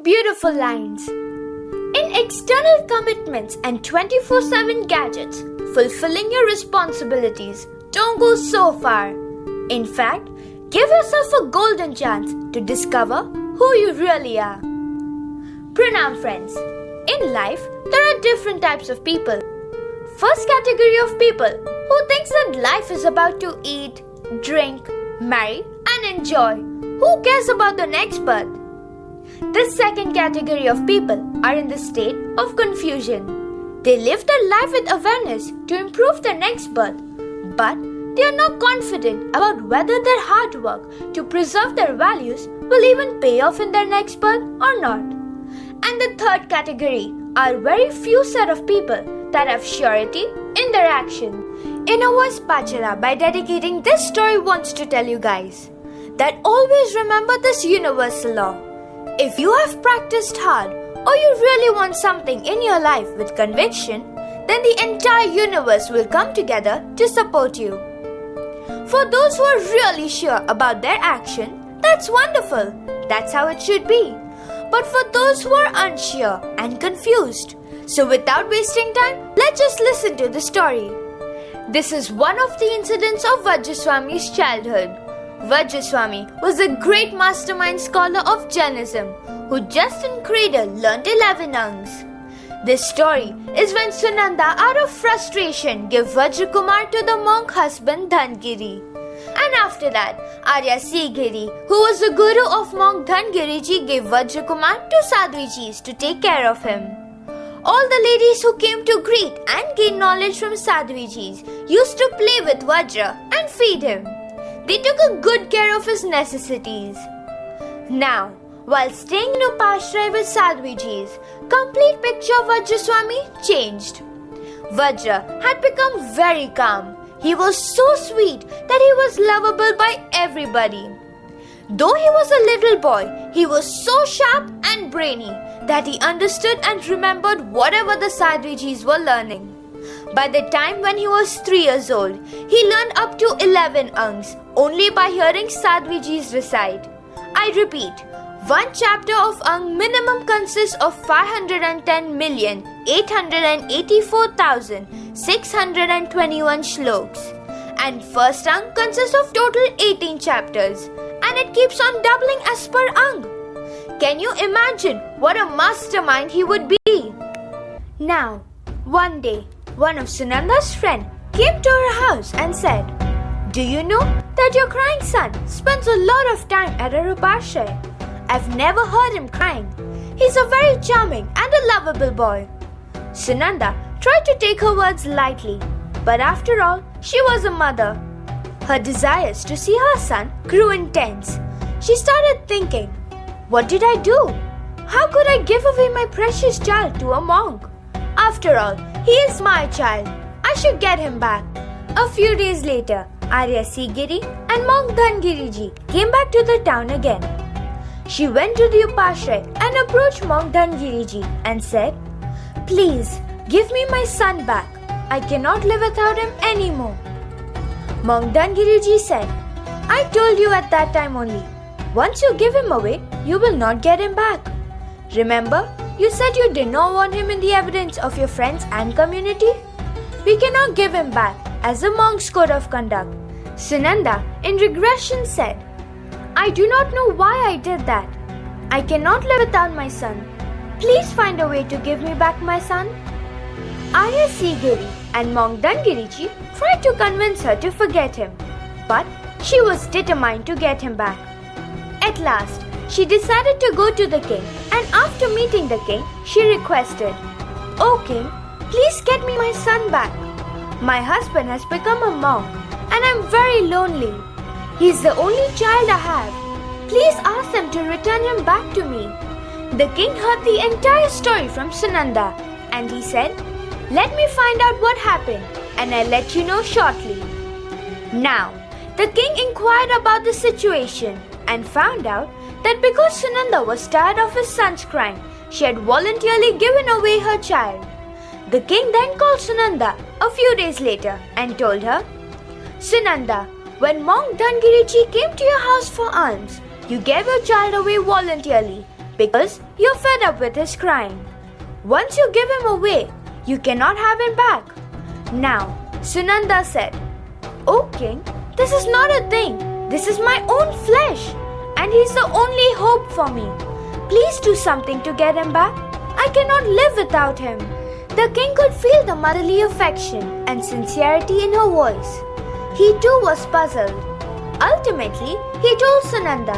Beautiful lines. In external commitments and 24/7 gadgets, fulfilling your responsibilities don't go so far. In fact, give yourself a golden chance to discover who you really are. Pranam friends. In life, there are different types of people. First category of people who thinks that life is about to eat, drink, marry and enjoy. Who cares about the next birth? The second category of people are in the state of confusion. They live their life with awareness to improve their next birth, but they are not confident about whether their hard work to preserve their values will even pay off in their next birth or not. And the third category are very few set of people that have surety in their action. Innervoicepaathshala, by dedicating this story, wants to tell you guys that always remember this universal law. If you have practiced hard or you really want something in your life with conviction, then the entire universe will come together to support you. For those who are really sure about their action, that's wonderful. That's how it should be. But for those who are unsure and confused, so without wasting time, let's just listen to the story. This is one of the incidents of Vajra Swami's childhood. Vajra Swami was a great mastermind scholar of Jainism who just in cradle learnt 11 angs. This story is when Sunanda, out of frustration, gave Vajrakumar to the monk husband Dhangiri. And after that, Arya Sigiri, who was the guru of monk Dhangiriji, gave Vajrakumar to Sadhvijis to take care of him. All the ladies who came to greet and gain knowledge from Sadhvijis used to play with Vajra and feed him. They took a good care of his necessities. Now, while staying in Upashraya with Sadhvijis, complete picture of Vajra Swami changed. Vajra had become very calm. He was so sweet that he was lovable by everybody. Though he was a little boy, he was so sharp and brainy that he understood and remembered whatever the Sadhvijis were learning. By the time when he was 3 years old, he learned up to 11 angs only by hearing Sadhvijis recite. I repeat, one chapter of ang minimum consists of 510,884,621 shloks, and first ang consists of total 18 chapters, and it keeps on doubling as per ang. Can you imagine what a mastermind he would be? Now, one day, one of Sunanda's friends came to her house and said, "Do you know that your crying son spends a lot of time at our Upashraya? I've never heard him crying. He's a very charming and a lovable boy." Sunanda tried to take her words lightly, but after all, she was a mother. Her desires to see her son grew intense. She started thinking, what did I do? How could I give away my precious child to a monk? After all, he is my child. I should get him back. A few days later, Arya Sigiri and monk Dhangiriji came back to the town again. She went to the Upashraya and approached monk Dhangiriji and said, "Please, give me my son back. I cannot live without him anymore." Monk Dhangiriji said, "I told you at that time only. Once you give him away, you will not get him back. Remember, you said you did not want him in the evidence of your friends and community? We cannot give him back as a monk's code of conduct." Sunanda, in regression, said, "I do not know why I did that. I cannot live without my son. Please find a way to give me back my son." Arya Sigiri and monk Dhangiriji tried to convince her to forget him, but she was determined to get him back. At last, she decided to go to the king, and after meeting the king, she requested, "O king, please get me my son back. My husband has become a monk and I'm very lonely. He's the only child I have. Please ask them to return him back to me." The king heard the entire story from Sunanda and he said, "Let me find out what happened and I'll let you know shortly." Now, the king inquired about the situation and found out that because Sunanda was tired of his son's crying, she had voluntarily given away her child. The king then called Sunanda a few days later and told her, "Sunanda, when monk Dhangiriji came to your house for alms, you gave your child away voluntarily because you're fed up with his crying. Once you give him away, you cannot have him back. Now, Sunanda said, "O king, this is not a thing. This is my own flesh, and he's the only hope for me. Please do something to get him back. I cannot live without him." The king could feel the motherly affection and sincerity in her voice. He too was puzzled. Ultimately, he told Sunanda,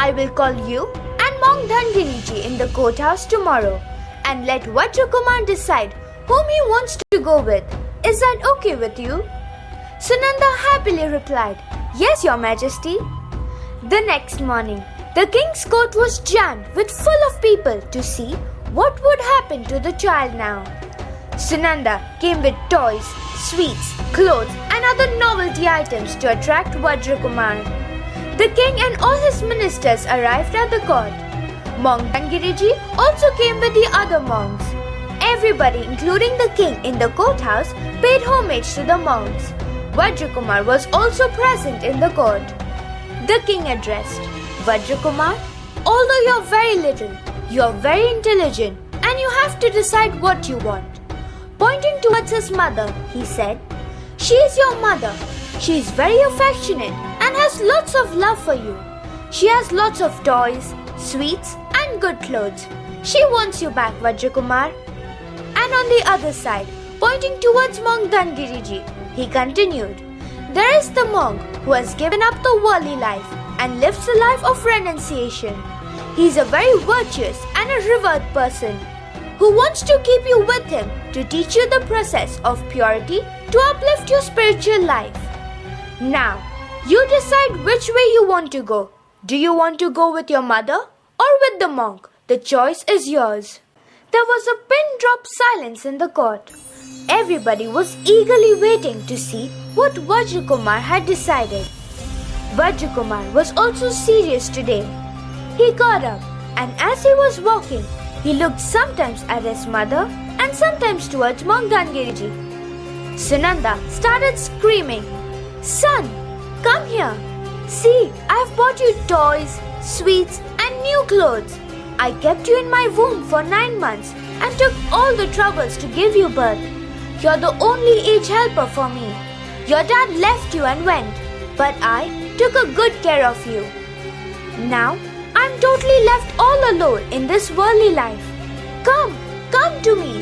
"I will call you and Monk Dhangiriji in the courthouse tomorrow and let Vajrakumar decide whom he wants to go with. Is that okay with you?" Sunanda happily replied, "Yes, Your Majesty." The next morning, the king's court was jammed with full of people to see what would happen to the child now. Sunanda came with toys, sweets, clothes and other novelty items to attract Vajrakumar. The king and all his ministers arrived at the court. Monk Dhangiriji also came with the other monks. Everybody, including the king in the courthouse, paid homage to the monks. Vajrakumar was also present in the court. The king addressed, "Vajrakumar, although you're very little, you're very intelligent and you have to decide what you want." Pointing towards his mother, he said, "She is your mother. She is very affectionate and has lots of love for you. She has lots of toys, sweets and good clothes. She wants you back, Vajrakumar." And on the other side, pointing towards Monk Dhangiriji, he continued, "There is the monk who has given up the worldly life and lives a life of renunciation. He is a very virtuous and a revered person who wants to keep you with him to teach you the process of purity to uplift your spiritual life. Now, you decide which way you want to go. Do you want to go with your mother or with the monk? The choice is yours." There was a pin-drop silence in the court. Everybody was eagerly waiting to see what Vajrakumar had decided. Vajrakumar was also serious today. He got up, and as he was walking, he looked sometimes at his mother and sometimes towards Monk Dhangiriji. Sunanda started screaming, "Son, come here. See, I have bought you toys, sweets and new clothes. I kept you in my womb for 9 months and took all the troubles to give you birth. You're the only age helper for me. Your dad left you and went, but I took a good care of you. Now, I'm totally left all alone in this worldly life. Come to me."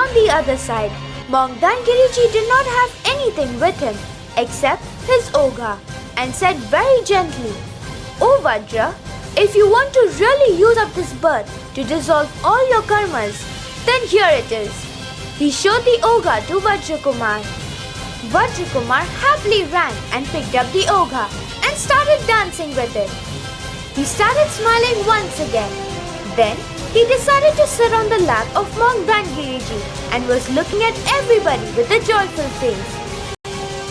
On the other side, Monk Dhangiriji did not have anything with him except his ogha and said very gently, "Oh Vajra, if you want to really use up this birth to dissolve all your karmas, then here it is." He showed the ogha to Vajrakumar. Vajrakumar happily ran and picked up the ogha and started dancing with it. He started smiling once again. Then he decided to sit on the lap of Monk Dhangiriji and was looking at everybody with a joyful face.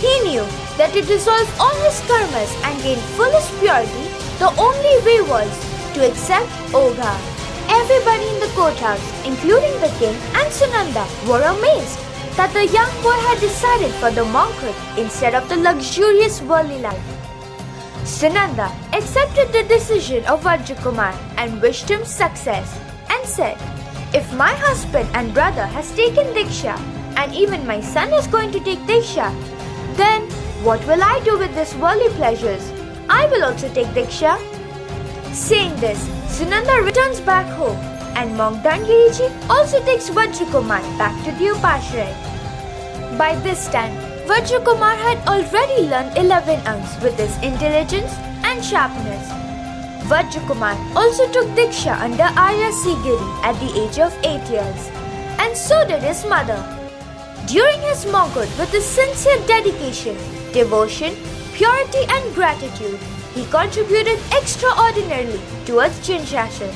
He knew that to dissolve all his karmas and gain fullest purity, the only way was to accept ogha. Everybody in the courthouse, including the king and Sunanda, were amazed that the young boy had decided for the monkhood instead of the luxurious worldly life. Sunanda accepted the decision of Vajrakumar and wished him success and said, "If my husband and brother has taken Diksha and even my son is going to take Diksha, then what will I do with these worldly pleasures? I will also take Diksha." Saying this, Sunanda returns back home and Monk Dhangiriji also takes Vajrakumar back to the Upashraya. By this time, Vajrakumar had already learned 11 angs with his intelligence and sharpness. Vajrakumar also took Diksha under Arya Sigiri at the age of 8 years, and so did his mother. During his monkhood, with his sincere dedication, devotion, purity and gratitude, he contributed extraordinarily towards Jinshashan.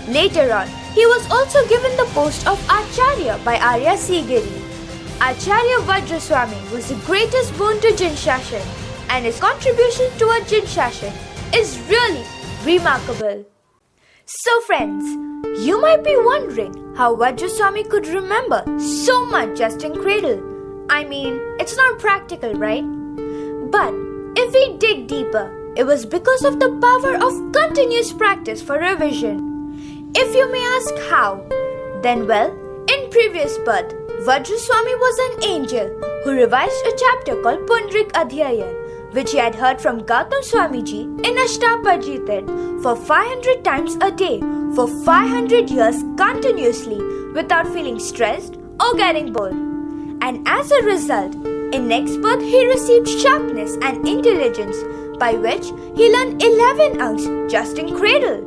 Later on, he was also given the post of Acharya by Arya Sigiri. Acharya Vajra Swami was the greatest boon to Jinshashan, and his contribution towards Jinshashan is really remarkable. So friends, you might be wondering how Vajra Swami could remember so much just in cradle. I mean, it's not practical, right? But if we dig deeper, It was because of the power of continuous practice for revision. If you may ask how, then well, in previous birth, Vajra Swami was an angel who revised a chapter called Pundarik Adhyayan, which he had heard from Gautam Swamiji in Ashtapajited for 500 times a day for 500 years continuously without feeling stressed or getting bored. And as a result, in next birth he received sharpness and intelligence by which he learned 11 anks just in cradle.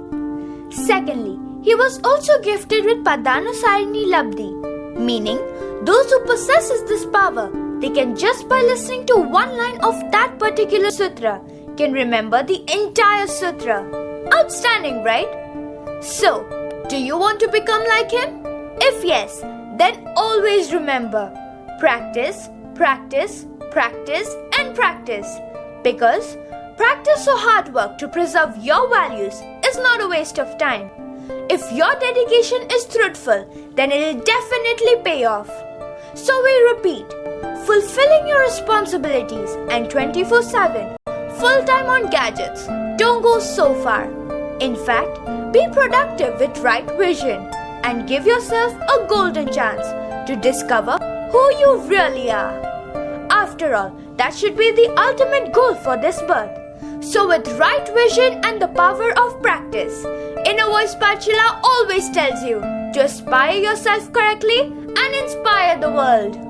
Secondly, he was also gifted with Padanusarani Labdhi, meaning those who possesses this power, they can just by listening to one line of that particular sutra can remember the entire sutra. Outstanding, right? So, do you want to become like him? If yes, then always remember, practice, practice, practice and practice. Because practice or hard work to preserve your values is not a waste of time. If your dedication is truthful, then it will definitely pay off. So we repeat, fulfilling your responsibilities and 24/7, full time on gadgets, don't go so far. In fact, be productive with right vision and give yourself a golden chance to discover who you really are. After all, that should be the ultimate goal for this birth. So with right vision and the power of practice, Innervoicepaathshala always tells you to aspire yourself correctly and inspire the world.